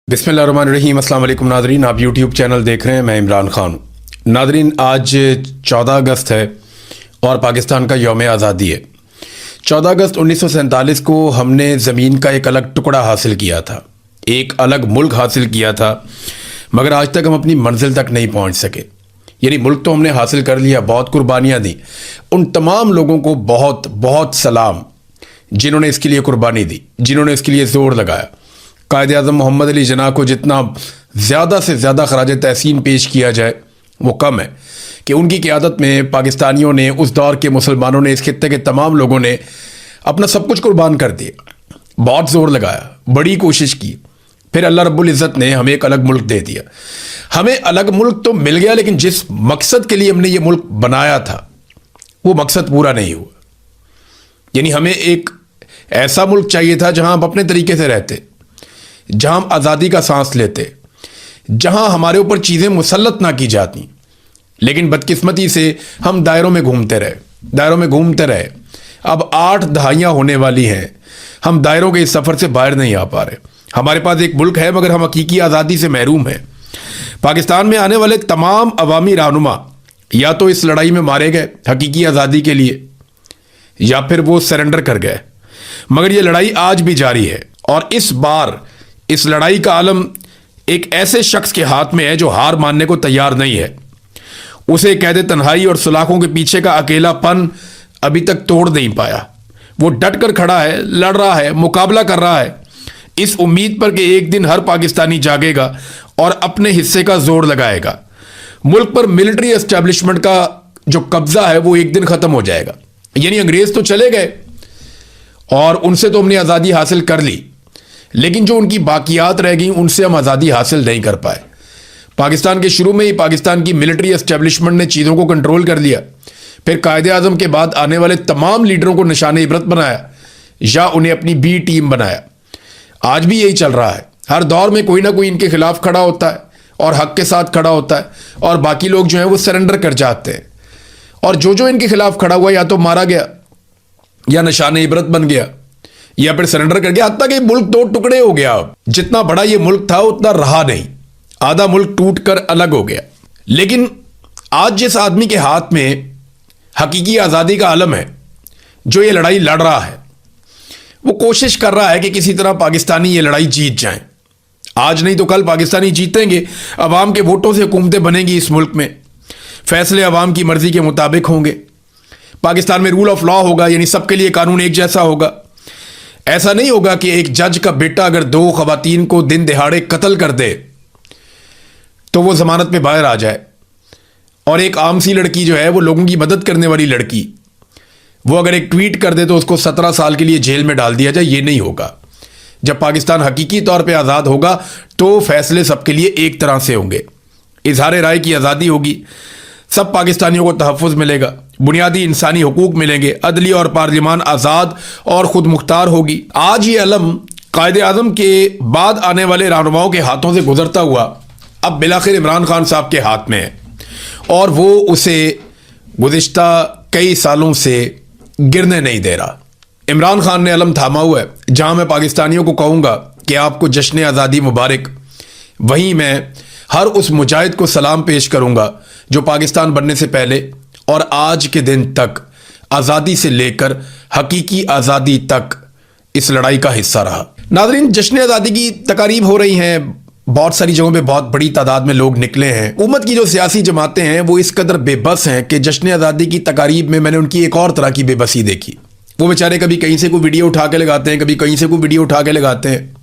बिस्मिल्लाहिर्रहमानिर्रहीम। अस्सलाम वालेकुम नादरीन, आप यूट्यूब चैनल देख रहे हैं। मैं इमरान खान हूँ। नादरीन, आज 14 अगस्त है और पाकिस्तान का यौम आज़ादी है। 14 अगस्त 1947 को हमने ज़मीन का एक अलग टुकड़ा हासिल किया था, एक अलग मुल्क हासिल किया था, मगर आज तक हम अपनी मंजिल तक नहीं पहुँच सके। यानी मुल्क तो हमने हासिल कर लिया, बहुत कुर्बानियाँ दी। उन तमाम लोगों को बहुत बहुत सलाम जिन्होंने इसके लिए कुर्बानी दी, जिन्होंने इसके लिए ज़ोर लगाया। कायद-ए-आज़म मोहम्मद अली जिन्ना को जितना ज़्यादा से ज़्यादा खराज तहसीन पेश किया जाए वो कम है कि उनकी क़यादत में पाकिस्तानियों ने, उस दौर के मुसलमानों ने, इस खित्ते के तमाम लोगों ने अपना सब कुछ कुर्बान कर दिया, बहुत ज़ोर लगाया, बड़ी कोशिश की। फिर अल्लाह रब्बुल इज़्ज़त ने हमें एक अलग मुल्क दे दिया। हमें अलग मुल्क तो मिल गया, लेकिन जिस मकसद के लिए हमने ये मुल्क बनाया था वो मकसद पूरा नहीं हुआ। यानी हमें एक ऐसा मुल्क चाहिए था जहाँ हम अपने तरीके से रहते, जहां हम आज़ादी का सांस लेते, जहां हमारे ऊपर चीज़ें मुसल्लत ना की जाती। लेकिन बदकिस्मती से हम दायरों में घूमते रहे। अब 8 दहाइयाँ होने वाली हैं, हम दायरों के इस सफ़र से बाहर नहीं आ पा रहे। हमारे पास एक मुल्क है मगर हम हकीकी आज़ादी से महरूम हैं। पाकिस्तान में आने वाले तमाम अवामी रहनुमा या तो इस लड़ाई में मारे गए हकीकी आज़ादी के लिए, या फिर वो सरेंडर कर गए। मगर ये लड़ाई आज भी जारी है और इस बार इस लड़ाई का आलम एक ऐसे शख्स के हाथ में है जो हार मानने को तैयार नहीं है। उसे कैद तन्हाई और सलाखों के पीछे का अकेलापन अभी तक तोड़ नहीं पाया। वो डट कर खड़ा है, लड़ रहा है, मुकाबला कर रहा है, इस उम्मीद पर कि एक दिन हर पाकिस्तानी जागेगा और अपने हिस्से का जोर लगाएगा। मुल्क पर मिलिट्री एस्टेब्लिशमेंट का जो कब्जा है वो एक दिन खत्म हो जाएगा। यानी अंग्रेज तो चले गए और उनसे तो हमने आज़ादी हासिल कर ली, लेकिन जो उनकी बाकियात रह गई उनसे हम आज़ादी हासिल नहीं कर पाए। पाकिस्तान के शुरू में ही पाकिस्तान की मिलिट्री एस्टेब्लिशमेंट ने चीज़ों को कंट्रोल कर लिया। फिर कायदे आज़म के बाद आने वाले तमाम लीडरों को निशाने इबरत बनाया या उन्हें अपनी बी टीम बनाया। आज भी यही चल रहा है। हर दौर में कोई ना कोई इनके खिलाफ खड़ा होता है और हक के साथ खड़ा होता है, और बाकी लोग जो हैं वो सरेंडर कर जाते हैं। और जो इनके खिलाफ खड़ा हुआ या तो मारा गया या निशाने इबरत बन गया या फिर सरेंडर कर गया। हत्ता कि मुल्क 2 टुकड़े हो गया। जितना बड़ा ये मुल्क था उतना रहा नहीं, आधा मुल्क टूट कर अलग हो गया। लेकिन आज जिस आदमी के हाथ में हकीकी आज़ादी का आलम है, जो ये लड़ाई लड़ रहा है, वो कोशिश कर रहा है कि किसी तरह पाकिस्तानी ये लड़ाई जीत जाएं। आज नहीं तो कल पाकिस्तानी जीतेंगे। अवाम के वोटों से हुकूमतें बनेंगी इस मुल्क में, फैसले अवाम की मर्जी के मुताबिक होंगे। पाकिस्तान में रूल ऑफ लॉ होगा, यानी सबके लिए कानून एक जैसा होगा। ऐसा नहीं होगा कि एक जज का बेटा अगर 2 खवातीन को दिन दिहाड़े कत्ल कर दे तो वो जमानत पे बाहर आ जाए, और एक आम सी लड़की जो है, वो लोगों की मदद करने वाली लड़की, वो अगर एक ट्वीट कर दे तो उसको 17 साल के लिए जेल में डाल दिया जाए। ये नहीं होगा। जब पाकिस्तान हकीकी तौर पे आज़ाद होगा तो फैसले सबके लिए एक तरह से होंगे। इजहार राय की आज़ादी होगी, सब पाकिस्तानियों को तहफ़्फ़ुज़ मिलेगा, बुनियादी इंसानी हुकूक मिलेंगे, अदली और पार्लिमान आज़ाद और ख़ुद मुख्तार होगी। आज ये अलम कायदे आज़म के बाद आने वाले रहनुमाओं के हाथों से गुजरता हुआ अब बिलाखिर इमरान खान साहब के हाथ में है, और वो उसे गुज़िश्ता कई सालों से गिरने नहीं दे रहा। इमरान खान ने अलम थामा हुआ है। जहाँ मैं पाकिस्तानियों को कहूँगा कि आपको जश्न आज़ादी मुबारक, वहीं मैं हर उस मुजाहिद को सलाम पेश करूँगा जो पाकिस्तान बनने से पहले और आज के दिन तक आज़ादी से लेकर हकीकी आज़ादी तक इस लड़ाई का हिस्सा रहा। नाज़रीन, जश्न आज़ादी की तकारीब हो रही हैं, बहुत सारी जगहों पे बहुत बड़ी तादाद में लोग निकले हैं। हुकूमत की जो सियासी जमातें हैं वो इस कदर बेबस हैं कि जश्न आज़ादी की तकारीब में मैंने उनकी एक और तरह की बेबसी देखी। वो बेचारे कभी कहीं से कोई वीडियो उठा के लगाते हैं, कभी कहीं से कोई वीडियो उठा के लगाते हैं,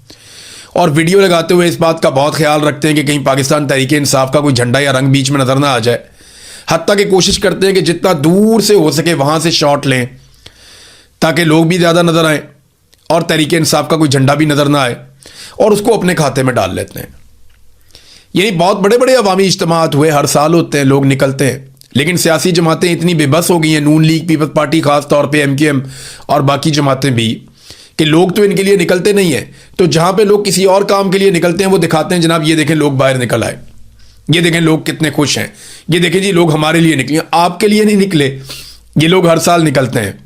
और वीडियो लगाते हुए इस बात का बहुत ख्याल रखते हैं कि कहीं पाकिस्तान तहरीक इंसाफ का कोई झंडा या रंग बीच में नज़र ना आ जाए। हत्ता कि कोशिश करते हैं कि जितना दूर से हो सके वहाँ से शॉट लें ताकि लोग भी ज़्यादा नज़र आएँ और तहरीक इंसाफ का कोई झंडा भी नज़र ना आए, और उसको अपने खाते में डाल लेते हैं। यही बहुत बड़े बड़े अवामी इज्तिमात हुए, हर साल होते हैं, लोग निकलते हैं, लेकिन सियासी जमातें इतनी बेबस हो गई हैं, नून लीग, पीपल्स पार्टी ख़ास तौर पे, MKM और बाकी जमातें भी, कि लोग तो इनके लिए निकलते नहीं हैं। तो जहाँ पे लोग किसी और काम के लिए निकलते हैं वो दिखाते हैं, जनाब ये देखें लोग बाहर निकल आए, ये देखें लोग कितने खुश हैं, ये देखें जी लोग हमारे लिए निकले। आपके लिए नहीं निकले, ये लोग हर साल निकलते हैं।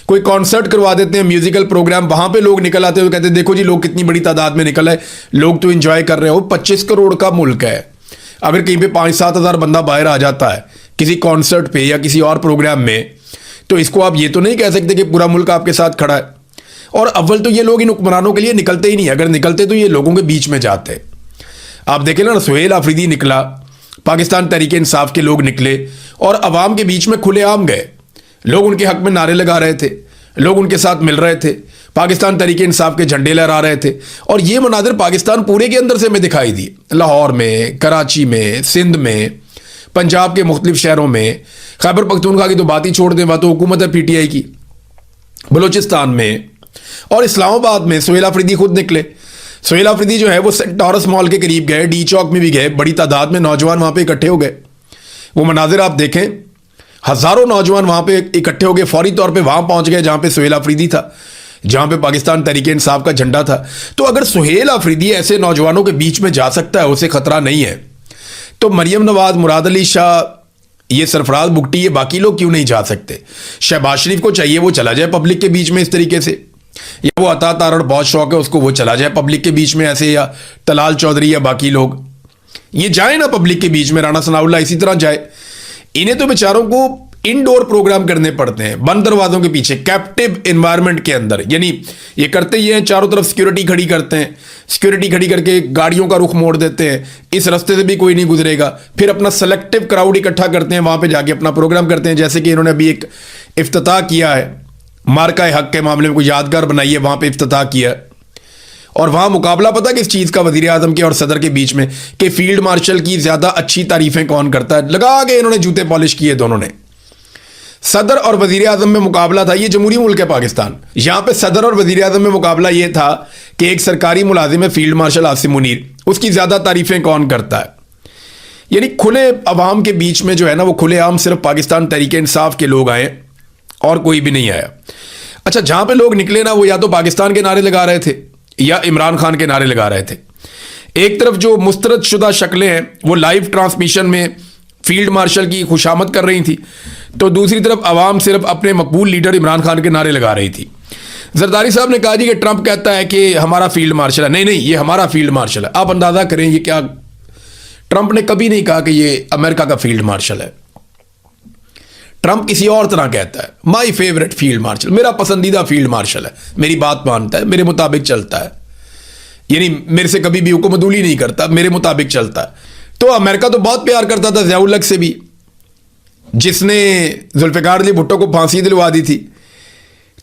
कोई कॉन्सर्ट करवा देते हैं, म्यूजिकल प्रोग्राम, वहां पे लोग निकल आते हैं, कहते हैं देखो जी लोग कितनी बड़ी तादाद में निकल आए, लोग तो एंजॉय कर रहे हो। 25 करोड़ का मुल्क है, अगर कहीं पे 5-7 हज़ार बंदा बाहर आ जाता है किसी कॉन्सर्ट पे या किसी और प्रोग्राम में, तो इसको आप ये तो नहीं कह सकते कि पूरा मुल्क आपके साथ खड़ा है। और अव्वल तो ये लोग इन हुक्मरानों के लिए निकलते ही नहीं, अगर निकलते तो ये लोगों के बीच में जाते। आप देखें ना, सुहेल आफरीदी निकला, पाकिस्तान तहरीक इंसाफ के लोग निकले और अवाम के बीच में खुलेआम गए, लोग उनके हक में नारे लगा रहे थे, लोग उनके साथ मिल रहे थे, पाकिस्तान तहरीक इंसाफ के झंडे लहरा रहे थे। और ये मनाजिर पाकिस्तान पूरे के अंदर से हमें दिखाई दिए, लाहौर में, कराची में, सिंध में, पंजाब के मुख्तलिफ शहरों में, खैबर पख्तूनख्वा की तो बात ही छोड़ दें, वह तो हुकूमत है PTI की, बलूचिस्तान में और इस्लामाबाद में सुहेल आफरीदी खुद निकले। सुहेल आफरीदी जो है वो सेंटोरस मॉल के करीब गए, डी चौक में भी गए, बड़ी तादाद में नौजवान वहां पे इकट्ठे हो गए। वो मनाजिर आप देखें, हजारों नौजवान वहां पे इकट्ठे हो गए, फौरी तौर पे वहां पहुंच गए जहां पे सुहेल आफरीदी था, जहां पे पाकिस्तान तहरीक इंसाफ का झंडा था। तो अगर सुहेल आफरीदी ऐसे नौजवानों के बीच में जा सकता है, उसे खतरा नहीं है, तो मरियम नवाज, मुराद अली शाह, ये सरफराज बुगटी, ये बाकी लोग क्यों नहीं जा सकते? शहबाज शरीफ को चाहिए वो चला जाए पब्लिक के बीच में इस तरीके से, या वो अता तारड़ बहुत शौक है उसको, वो चला जाए पब्लिक के बीच में ऐसे, या तलाल चौधरी या बाकी लोग ये जाए ना पब्लिक के बीच में, राना सनाउल्लाह इसी तरह जाए। इन्हें तो बेचारों को इनडोर प्रोग्राम करने पड़ते हैं, बंद दरवाजों के पीछे, कैप्टिव एनवायरनमेंट के अंदर। यानी ये करते ही हैं, चारों तरफ सिक्योरिटी खड़ी करते हैं, सिक्योरिटी खड़ी करके गाड़ियों का रुख मोड़ देते हैं, इस रास्ते से भी कोई नहीं गुजरेगा, फिर अपना सेलेक्टिव क्राउड इकट्ठा करते हैं, वहां पे जाके अपना प्रोग्राम करते हैं। जैसे कि इन्होंने अभी एक इफ्तिताह किया है, मार्का हक के मामले में कोई यादगार बनाई है, वहां पे इफ्तिताह किया, और वहां मुकाबला पता किस चीज का, वजीर आजम के और सदर के बीच में, कि फील्ड मार्शल की ज्यादा अच्छी तारीफें कौन करता है। लगा के इन्होंने जूते पॉलिश किए दोनों ने। सदर और वजीर आजम में मुकाबला था, ये जमहूरी मुल्क है पाकिस्तान, यहां पे सदर और वजीर आजम में मुकाबला ये था कि एक सरकारी मुलाजिम है फील्ड मार्शल आसिम मुनीर, उसकी ज्यादा तारीफें कौन करता है। यानी खुले अवाम के बीच में जो है ना, वो खुलेआम सिर्फ पाकिस्तान तहरीक इंसाफ के लोग आए और कोई भी नहीं आया। अच्छा, जहां पे लोग निकले ना, वो या तो पाकिस्तान के नारे लगा रहे थे या इमरान खान के नारे लगा रहे थे। एक तरफ जो मुस्तरद शुदा शक्लें हैं वो लाइव ट्रांसमिशन में फील्ड मार्शल की खुशामद कर रही थी, तो दूसरी तरफ अवाम सिर्फ अपने मकबूल लीडर इमरान खान के नारे लगा रही थी। जरदारी साहब ने कहा जी कि ट्रंप कहता है कि हमारा फील्ड मार्शल है। नहीं नहीं, ये हमारा फील्ड मार्शल है। आप अंदाजा करें ये क्या, ट्रंप ने कभी नहीं कहा कि ये अमेरिका का फील्ड मार्शल है। ट्रंप किसी और तरह कहता है, माई फेवरेट फील्ड मार्शल, मेरा पसंदीदा फील्ड मार्शल है, मेरी बात मानता है, मेरे मुताबिक चलता है, यानी मेरे से कभी भी हुक्मदूली नहीं करता, मेरे मुताबिक चलता है। तो अमेरिका तो बहुत प्यार करता था ज़ियाउल हक से भी, जिसने जुल्फ़िकार अली भुट्टो को फांसी दिलवा दी थी।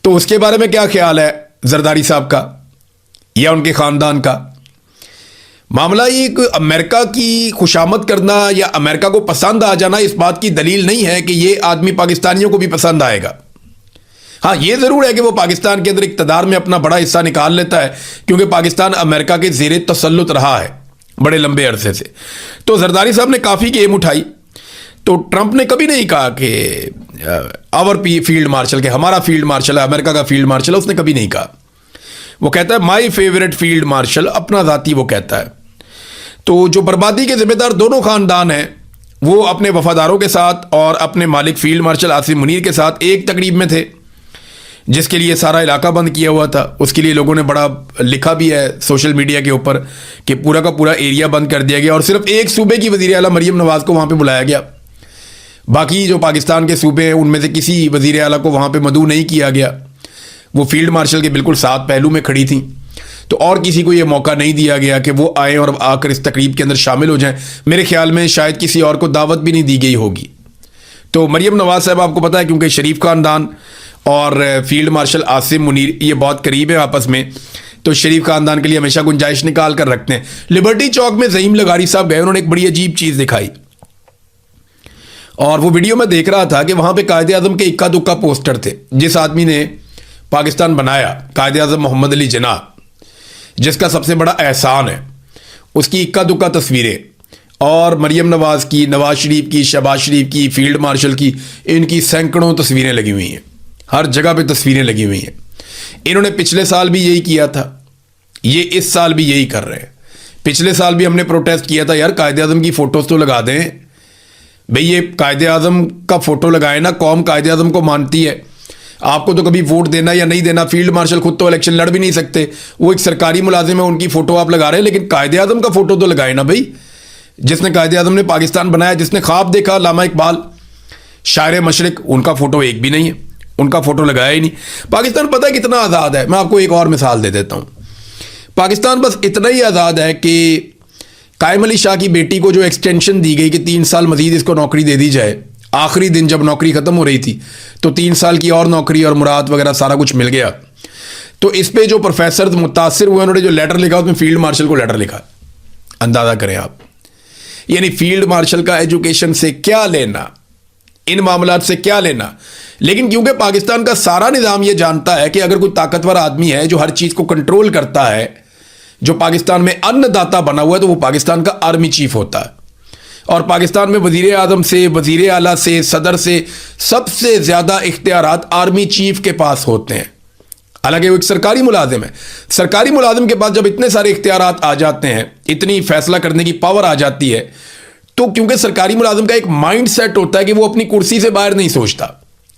तो उसके बारे में क्या ख्याल है जरदारी साहब का या उनके खानदान का? मामला ये कि अमेरिका की खुशामद करना या अमेरिका को पसंद आ जाना इस बात की दलील नहीं है कि ये आदमी पाकिस्तानियों को भी पसंद आएगा। हाँ, ये जरूर है कि वो पाकिस्तान के अंदर इक़्तिदार में अपना बड़ा हिस्सा निकाल लेता है, क्योंकि पाकिस्तान अमेरिका के ज़ेरे तसल्लुत रहा है बड़े लंबे अरसे से। तो जरदारी साहब ने काफ़ी गेम उठाई। तो ट्रंप ने कभी नहीं कहा कि आवर फील्ड मार्शल, के हमारा फील्ड मार्शल है, अमेरिका का फील्ड मार्शल है, उसने कभी नहीं कहा। वो कहता है माई फेवरेट फील्ड मार्शल, अपना ज़ाती वो कहता है। तो जो बर्बादी के जिम्मेदार दोनों खानदान हैं, वो अपने वफादारों के साथ और अपने मालिक फील्ड मार्शल आसिम मुनीर के साथ एक तकरीब में थे, जिसके लिए सारा इलाका बंद किया हुआ था। उसके लिए लोगों ने बड़ा लिखा भी है सोशल मीडिया के ऊपर कि पूरा का पूरा एरिया बंद कर दिया गया और सिर्फ एक सूबे की वज़ीर आला मरियम नवाज़ को वहाँ पे बुलाया गया। बाकी जो पाकिस्तान के सूबे हैं उनमें से किसी वज़ीर आला को वहाँ पे मदऊ नहीं किया गया। वो फील्ड मार्शल के बिल्कुल साथ पहलू में खड़ी थी, तो और किसी को ये मौका नहीं दिया गया कि वो आए और आकर इस तकरीब के अंदर शामिल हो जाएं। मेरे ख्याल में शायद किसी और को दावत भी नहीं दी गई होगी। तो मरियम नवाज साहब, आपको पता है, क्योंकि शरीफ खानदान और फील्ड मार्शल आसिम मुनीर ये बहुत करीब है आपस में, तो शरीफ खानदान के लिए हमेशा गुंजाइश निकाल कर रखते हैं। लिबर्टी चौक में ज़हीम लगारी साहब गए, उन्होंने एक बड़ी अजीब चीज़ दिखाई, और वो वीडियो में देख रहा था कि वहाँ पे कायदे आज़म के इक्का दुक्का पोस्टर थे। जिस आदमी ने पाकिस्तान बनाया, कायदे आज़म मोहम्मद अली जिन्ना, जिसका सबसे बड़ा एहसान है, उसकी इक्का दुक्का तस्वीरें, और मरियम नवाज़ की, नवाज शरीफ की, शहबाज शरीफ की, फील्ड मार्शल की, इनकी सैकड़ों तस्वीरें लगी हुई हैं, हर जगह पे तस्वीरें लगी हुई हैं। इन्होंने पिछले साल भी यही किया था, ये इस साल भी यही कर रहे हैं। पिछले साल भी हमने प्रोटेस्ट किया था, यार कायदे आज़म की फ़ोटोज़ तो लगा दें भाई, ये कायदे आज़म का फ़ोटो लगाए ना, कौम कायदे आज़म को मानती है। आपको तो कभी वोट देना या नहीं देना, फील्ड मार्शल खुद तो इलेक्शन लड़ भी नहीं सकते, वो एक सरकारी मुलाजिम है, उनकी फोटो आप लगा रहे हैं, लेकिन कायदे आजम का फोटो तो लगाए ना भाई, जिसने कायदे आजम ने पाकिस्तान बनाया, जिसने ख्वाब देखा, लामा इकबाल शायर मशरिक, उनका फोटो एक भी नहीं है, उनका फोटो लगाया ही नहीं। पाकिस्तान पता है कितना आज़ाद है, मैं आपको एक और मिसाल दे देता हूँ। पाकिस्तान बस इतना ही आज़ाद है कि कायम अली शाह की बेटी को जो एक्सटेंशन दी गई कि 3 साल मजीद इसको नौकरी दे दी जाए, आखिरी दिन जब नौकरी ख़त्म हो रही थी तो 3 साल की और नौकरी और मुराद वगैरह सारा कुछ मिल गया। तो इस पे जो प्रोफेसर मुतासिर हुए उन्होंने जो लेटर लिखा उसमें फील्ड मार्शल को लेटर लिखा। अंदाज़ा करें आप, यानी फील्ड मार्शल का एजुकेशन से क्या लेना, इन मामलात से क्या लेना। लेकिन क्योंकि पाकिस्तान का सारा निज़ाम यह जानता है कि अगर कोई ताकतवर आदमी है जो हर चीज़ को कंट्रोल करता है, जो पाकिस्तान में अन्नदाता बना हुआ है, तो वो पाकिस्तान का आर्मी चीफ होता है। और पाकिस्तान में वज़ीर आज़म से, वज़ीर आला से, सदर से सबसे ज़्यादा इख्तियारात आर्मी चीफ के पास होते हैं। हालांकि वो एक सरकारी मुलाजिम है, सरकारी मुलाजिम के पास जब इतने सारे इख्तियारात आ जाते हैं, इतनी फैसला करने की पावर आ जाती है, तो क्योंकि सरकारी मुलाजिम का एक माइंड सेट होता है कि वो अपनी कुर्सी से बाहर नहीं सोचता,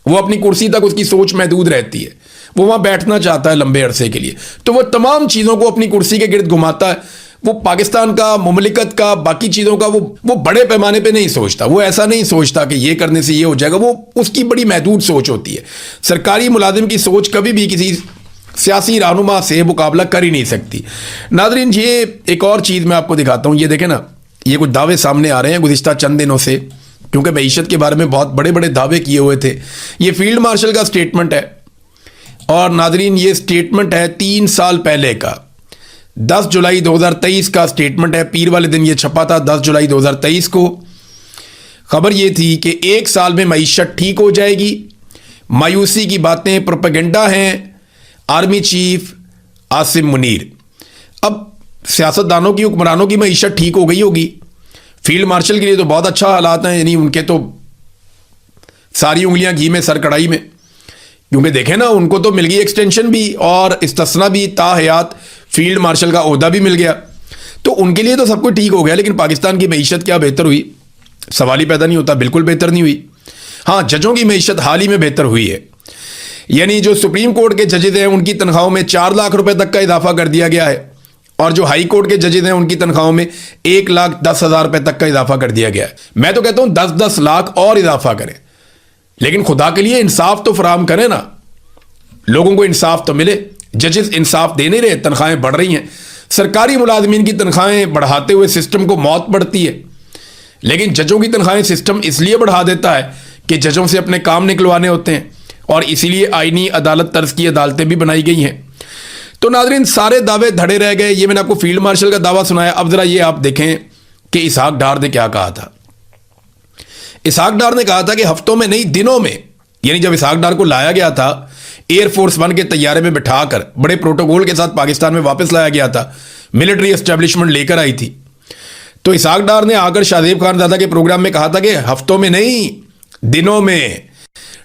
वो अपनी कुर्सी तक उसकी सोच महदूद रहती है, वो वहाँ बैठना चाहता है लंबे अरसे के लिए, तो वो तमाम चीज़ों को अपनी कुर्सी के गिर्द घुमाता है। वो पाकिस्तान का, मुमलिकत का, बाकी चीज़ों का वो बड़े पैमाने पे नहीं सोचता, वो ऐसा नहीं सोचता कि ये करने से ये हो जाएगा, वो उसकी बड़ी महदूद सोच होती है। सरकारी मुलाजिम की सोच कभी भी किसी सियासी रहनुमा से मुकाबला कर ही नहीं सकती। नाज़रीन, ये एक और चीज़ मैं आपको दिखाता हूँ, ये देखें ना, ये कुछ दावे सामने आ रहे हैं गुज़िश्ता चंद दिनों से, क्योंकि मईशत के बारे में बहुत बड़े बड़े दावे किए हुए थे। ये फील्ड मार्शल का स्टेटमेंट है, और नाज़रीन ये स्टेटमेंट है 3 साल पहले का, 10 जुलाई 2023 का स्टेटमेंट है। पीर वाले दिन ये छपा था 10 जुलाई 2023 को। खबर ये थी कि 1 साल में मईशत ठीक हो जाएगी, मायूसी की बातें, प्रोपेगेंडा हैं, आर्मी चीफ आसिम मुनीर। अब सियासतदानों की, हुक्मरानों की मईशत ठीक हो गई होगी, फील्ड मार्शल के लिए तो बहुत अच्छा हालात हैं, यानी उनके तो सारी उंगलियां घी में सर कढ़ाई में, क्योंकि देखें ना, उनको तो मिल गई एक्सटेंशन भी और इस्तिस्ना भी, ताहयात फील्ड मार्शल का ओहदा भी मिल गया, तो उनके लिए तो सब कुछ ठीक हो गया। लेकिन पाकिस्तान की मईशत क्या बेहतर हुई? सवाल ही पैदा नहीं होता, बिल्कुल बेहतर नहीं हुई। हाँ, जजों की मईशत हाल ही में बेहतर हुई है, यानी जो सुप्रीम कोर्ट के जजेज हैं उनकी तनख्वाहों में 4 लाख रुपए तक का इजाफा कर दिया गया है, और जो हाई कोर्ट के जजेज हैं उनकी तनख्वाहों में 1,10,000 रुपए तक का इजाफा कर दिया गया है। मैं तो कहता हूं 10-10 लाख और इजाफा करें, लेकिन खुदा के लिए इंसाफ तो फराहम करें ना, लोगों को इंसाफ तो मिले। जजेस इंसाफ दे नहीं रहे, तनख्वाहें बढ़ रही हैं। सरकारी मुलाजमीन की तनख्वाहें बढ़ाते हुए सिस्टम को मौत बढ़ती है, लेकिन जजों की तनख्वाहें सिस्टम इसलिए बढ़ा देता है कि जजों से अपने काम निकलवाने होते हैं, और इसीलिए आईनी अदालत तर्ज की अदालतें भी बनाई गई हैं। तो नाज़रीन, सारे दावे धड़े रह गए। ये मैंने आपको फील्ड मार्शल का दावा सुनाया। अब जरा ये आप देखें कि इसहाक डार ने क्या कहा था। इसहाक डार ने कहा था कि हफ्तों में नहीं, दिनों में, यानी जब इसहाक डार को लाया गया था एयरफोर्स 1 के तैयारे में बिठाकर बड़े प्रोटोकॉल के साथ पाकिस्तान में वापस लाया गया था, मिलिट्री एस्टेब्लिशमेंट लेकर आई थी, तो इसहाक डार ने आकर शाहजेब खानजादा के प्रोग्राम में कहा था कि हफ्तों में नहीं, दिनों में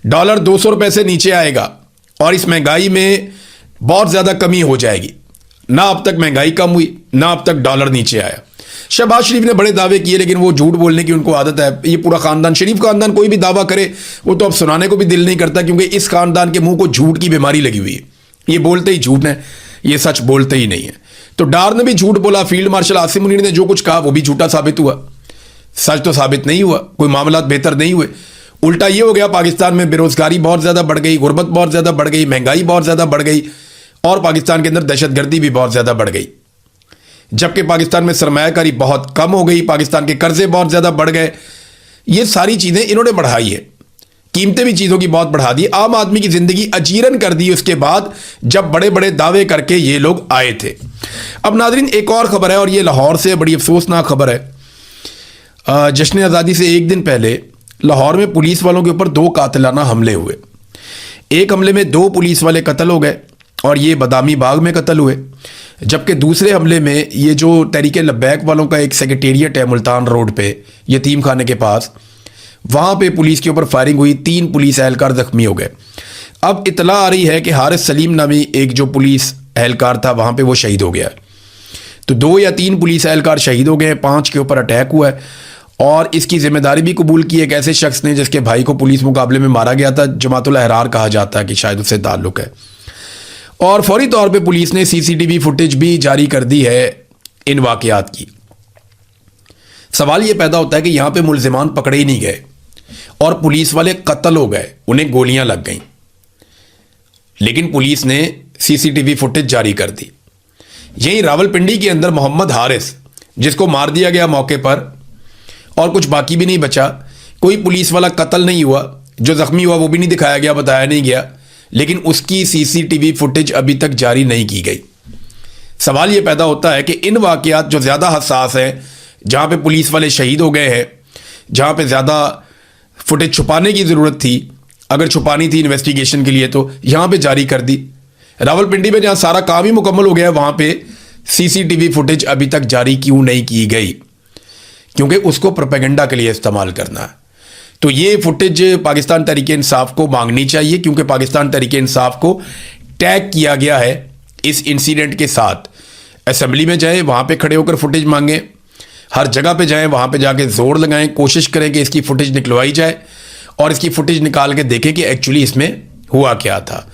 डॉलर 200 रुपए से नीचे आएगा और इस महंगाई में बहुत ज़्यादा कमी हो जाएगी। ना अब तक महंगाई कम हुई, ना अब तक डॉलर नीचे आया। शहबाज शरीफ ने बड़े दावे किए, लेकिन वो झूठ बोलने की उनको आदत है। ये पूरा खानदान, शरीफ खानदान, कोई भी दावा करे वो तो अब सुनाने को भी दिल नहीं करता, क्योंकि इस खानदान के मुंह को झूठ की बीमारी लगी हुई है। ये बोलते ही झूठ है, ये सच बोलते ही नहीं है। तो डार ने भी झूठ बोला, फील्ड मार्शल आसिम मुनीर ने जो कुछ कहा वो भी झूठा साबित हुआ, सच तो साबित नहीं हुआ, कोई मामलात बेहतर नहीं हुए। उल्टा ये हो गया, पाकिस्तान में बेरोजगारी बहुत ज़्यादा बढ़ गई, गुर्बत बहुत ज़्यादा बढ़ गई, महंगाई बहुत ज़्यादा बढ़ गई, और पाकिस्तान के अंदर दहशतगर्दी भी बहुत ज़्यादा बढ़ गई। जबकि पाकिस्तान में सरमायाकारी बहुत कम हो गई, पाकिस्तान के कर्जे बहुत ज़्यादा बढ़ गए। ये सारी चीज़ें इन्होंने बढ़ाई है, कीमतें भी चीज़ों की बहुत बढ़ा दी, आम आदमी की ज़िंदगी अजीरन कर दी उसके बाद, जब बड़े बड़े दावे करके ये लोग आए थे। अब नाज़रीन, एक और ख़बर है, और ये लाहौर से बड़ी अफसोसनाक खबर है। जश्न आज़ादी से एक दिन पहले लाहौर में पुलिस वालों के ऊपर 2 कातिलाना हमले हुए। एक हमले में 2 पुलिस वाले कत्ल हो गए, और ये बदामी बाग में कत्ल हुए। जबकि दूसरे हमले में ये जो तहरीक लब्बैक वालों का एक सेक्रेटेरिएट है मुल्तान रोड पे, यतीम खाने के पास, वहाँ पे पुलिस के ऊपर फायरिंग हुई, 3 पुलिस एहलकार जख्मी हो गए। अब इतला आ रही है कि हारिस सलीम नामी एक जो पुलिस एहलकार था वहाँ पे वो शहीद हो गया। तो 2 या 3 पुलिस एहलकार शहीद हो गए, 5 के ऊपर अटैक हुआ है, और इसकी जिम्मेदारी भी कबूल की एक ऐसे शख्स ने जिसके भाई को पुलिस मुकाबले में मारा गया था। जमातुल अहरार कहा जाता है कि शायद उससे ताल्लुक है। और फौरी तौर पे पुलिस ने सीसीटीवी फुटेज भी जारी कर दी है इन वाकयात की। सवाल ये पैदा होता है कि यहां पे मुल्जिमान पकड़े ही नहीं गए और पुलिस वाले कत्ल हो गए, उन्हें गोलियां लग गईं, लेकिन पुलिस ने सीसीटीवी फुटेज जारी कर दी। यहीं रावलपिंडी के अंदर मोहम्मद हारिस, जिसको मार दिया गया मौके पर और कुछ बाकी भी नहीं बचा, कोई पुलिस वाला कत्ल नहीं हुआ, जो जख्मी हुआ वो भी नहीं दिखाया गया, बताया नहीं गया, लेकिन उसकी सीसीटीवी फुटेज अभी तक जारी नहीं की गई। सवाल ये पैदा होता है कि इन वाकयात जो ज़्यादा हसास हैं, जहाँ पे पुलिस वाले शहीद हो गए हैं, जहाँ पे ज़्यादा फुटेज छुपाने की ज़रूरत थी, अगर छुपानी थी इन्वेस्टिगेशन के लिए तो यहाँ पे जारी कर दी। रावलपिंडी में जहाँ सारा काम ही मुकम्मल हो गया है वहाँ पे सीसीटीवी फुटेज अभी तक जारी क्यों नहीं की गई? क्योंकि उसको प्रोपेगेंडा के लिए इस्तेमाल करना है। तो ये फुटेज पाकिस्तान तहरीके इंसाफ को मांगनी चाहिए, क्योंकि पाकिस्तान तहरीके इंसाफ को टैग किया गया है इस इंसिडेंट के साथ। असेंबली में जाएं, वहाँ पे खड़े होकर फुटेज मांगें, हर जगह पे जाएं, वहाँ पे जाके जोर लगाएं, कोशिश करें कि इसकी फुटेज निकलवाई जाए और इसकी फुटेज निकाल के देखें कि एक्चुअली इसमें हुआ क्या था।